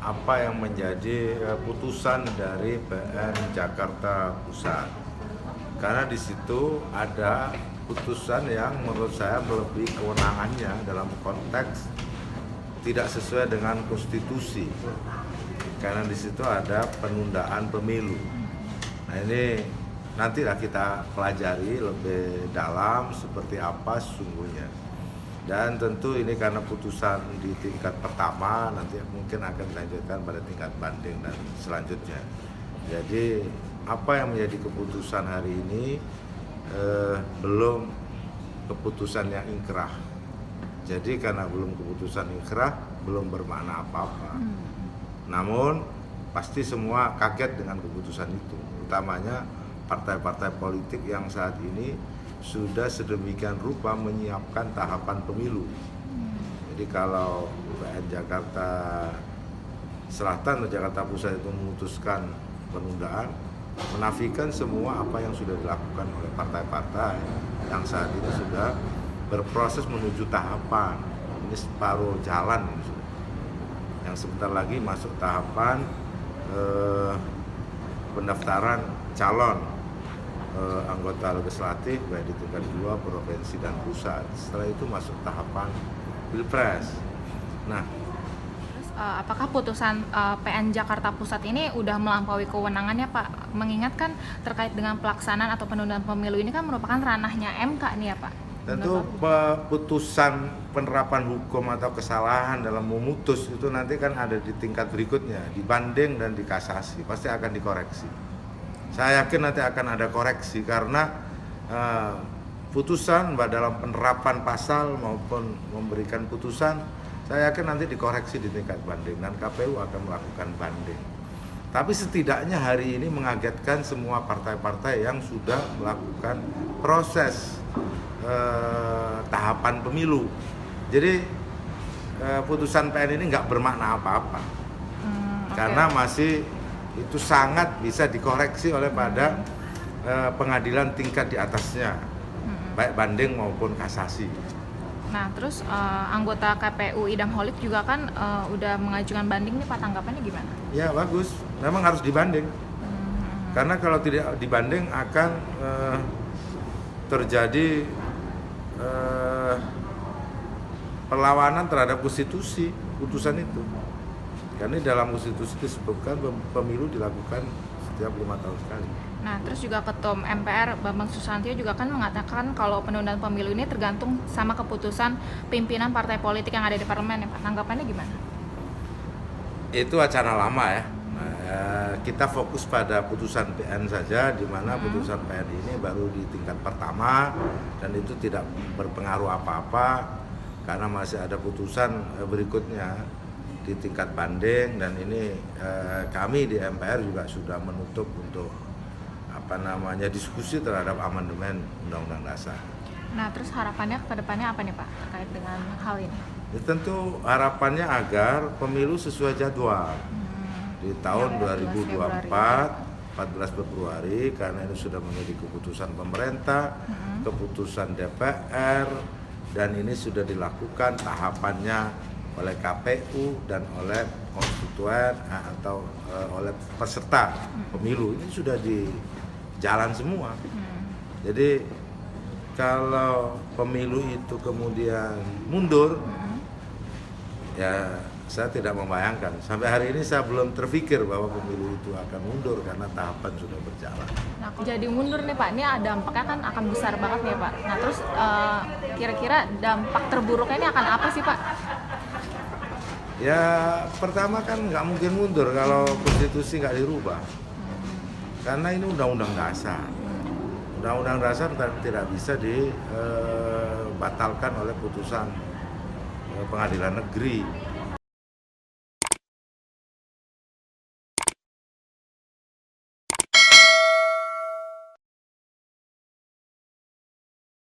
apa yang menjadi putusan dari PN Jakarta Pusat. Karena di situ ada putusan yang menurut saya melebihi kewenangannya dalam konteks tidak sesuai dengan konstitusi. Karena di situ ada penundaan pemilu. Nah, ini nantilah kita pelajari lebih dalam seperti apa sesungguhnya. Dan tentu ini karena putusan di tingkat pertama, nanti mungkin akan dilanjutkan pada tingkat banding dan selanjutnya. Jadi apa yang menjadi keputusan hari ini belum keputusan yang inkrah. Jadi karena belum keputusan inkrah, belum bermakna apa-apa. Namun pasti semua kaget dengan keputusan itu, utamanya partai-partai politik yang saat ini sudah sedemikian rupa menyiapkan tahapan pemilu. Jadi kalau PN Jakarta Selatan dan Jakarta Pusat itu memutuskan penundaan, menafikan semua apa yang sudah dilakukan oleh partai-partai yang saat ini sudah berproses menuju tahapan. Ini separuh jalan ini sudah. Yang sebentar lagi masuk tahapan pendaftaran calon anggota legislatif baik di tingkat 2, provinsi dan pusat. Setelah itu masuk tahapan Pilpres. Nah, Terus apakah putusan PN Jakarta Pusat ini udah melampaui kewenangannya, Pak? Mengingatkan terkait dengan pelaksanaan atau penundaan pemilu ini kan merupakan ranahnya MK nih ya, Pak. tentu putusan penerapan hukum atau kesalahan dalam memutus itu nanti kan ada di tingkat berikutnya, di banding dan di kasasi, pasti akan dikoreksi. Saya yakin nanti akan ada koreksi karena putusan dalam penerapan pasal maupun memberikan putusan, saya yakin nanti dikoreksi di tingkat banding dan KPU akan melakukan banding. Tapi setidaknya hari ini mengagetkan semua partai-partai yang sudah melakukan proses tahapan pemilu. Jadi putusan PN ini nggak bermakna apa-apa, karena masih itu sangat bisa dikoreksi oleh pada pengadilan tingkat di atasnya, baik banding maupun kasasi. Nah, terus anggota KPU Idam Holik juga kan udah mengajukan banding nih, Pak, tanggapannya gimana? Ya bagus, memang harus dibanding. Karena kalau tidak dibanding akan terjadi perlawanan terhadap konstitusi putusan itu. Karena dalam konstitusi disebutkan pemilu dilakukan setiap 5 tahun sekali. Nah, terus juga Ketum MPR Bambang Susatyo juga kan mengatakan kalau penundaan pemilu ini tergantung sama keputusan pimpinan partai politik yang ada di parlemen ya, Pak. Tanggapannya gimana? Itu wacana lama ya. Kita fokus pada putusan PN saja, di mana putusan PN ini baru di tingkat pertama dan itu tidak berpengaruh apa-apa karena masih ada putusan berikutnya di tingkat banding, dan ini kami di MPR juga sudah menutup untuk diskusi terhadap amandemen Undang-Undang Dasar. Nah, terus harapannya ke depannya apa nih, Pak, terkait dengan hal ini? Ya, tentu harapannya agar pemilu sesuai jadwal di tahun 2024, 14 Februari, karena ini sudah menjadi keputusan pemerintah, keputusan DPR, dan ini sudah dilakukan tahapannya oleh KPU dan oleh konstituen atau oleh peserta pemilu. Ini sudah di jalan semua. Jadi kalau pemilu itu kemudian mundur, ya saya tidak membayangkan. Sampai hari ini saya belum terpikir bahwa pemilu itu akan mundur karena tahapan sudah berjalan. Nah, jadi mundur nih, Pak, ini dampaknya kan akan besar banget nih, Pak. Nah, terus kira-kira dampak terburuknya ini akan apa sih, Pak? Ya pertama kan nggak mungkin mundur kalau konstitusi nggak dirubah, karena ini undang-undang dasar. Undang-undang dasar tidak bisa dibatalkan oleh putusan pengadilan negeri.